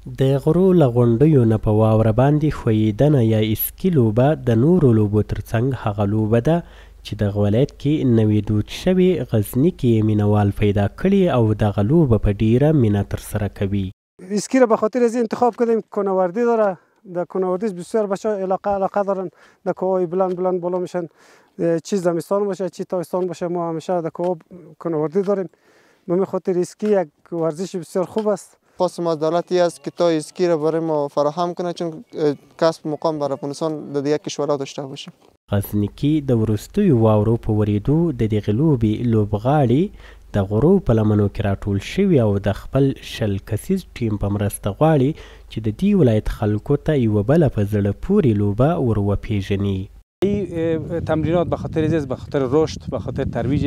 د غرو له غونډیو نه په واوره باندې ښویېدنه یا اسکي لوبه د نورو لوبو ترڅنګ هغه لوبه ده چې دغه ولایت کې نوې دود شوې غزني کې مینوال پیدا کړي او دغه لوبه په ډیره مینه ترسره کوي. اسکی را به خاطر از انتخاب کردیم کوهنوردی داره. در کوهنوردی بسیار بچه‌ها علاقه دارن. در کوههای بلند بالا میشن. چی زمستان باشه چی تابستان باشه ما همیشه در کوهنوردی داریم. به همین خاطر اسکی یک ورزش بسیار خوب است. خواستم از دولتی است که تا اسکی را برای ما فراهم کنه چون کسب مقام برای افغانستان د دیگه کشورها داشته باشه. غزني کې د وروستیو واورو په ورېدو د دغې لوبې لوبغاړي د غرو په لمنو کې راټول شوي او د خپل 10 کسیز ټیم په مرسته غواړي چې د دې ولایت خلکو ته یوه بله په زړه پورې لوبه ور وپېژني. این تمرینات به خاطر زیست به خاطر رشد به خاطر ترویج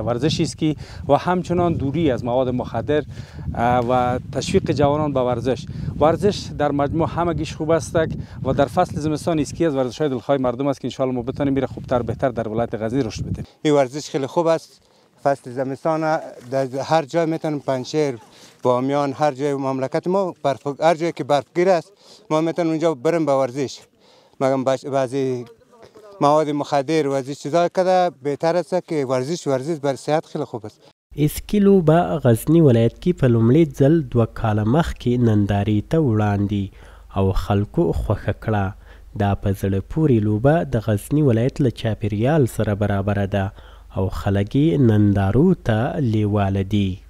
ورزش اسکی و همچنان دوری از مواد مخدر و تشویق جوانان به ورزش در مجموع همگیش خوب است و در فصل زمستان اسکی از ورزش‌های دلخواه مردم است که ان شاء الله ما بتونیم میره خوبتر بهتر در ولایت غزنی رشد بدیم. این ورزش خیلی خوب است. فصل زمستان در هر جای میتونیم پنجشیر بامیان هر جای مملکت ما هر جایی که برفگیر است ما میتونیم اونجا بریم به ورزش. مگم بعضی مواد مخدر و از چیزا کده بهتر است که ورزش بر صحت خیلی خوب است. اسکی لوبه غزني ولایت کې په لومړي ځل 2 کاله مخکې نندارې ته وړاندې او خلکو خوښه کړه. دا په زړه پورې لوبه د غزني ولایت له چاپیریال سره برابره ده او خلک یې نندارو ته لیواله دي.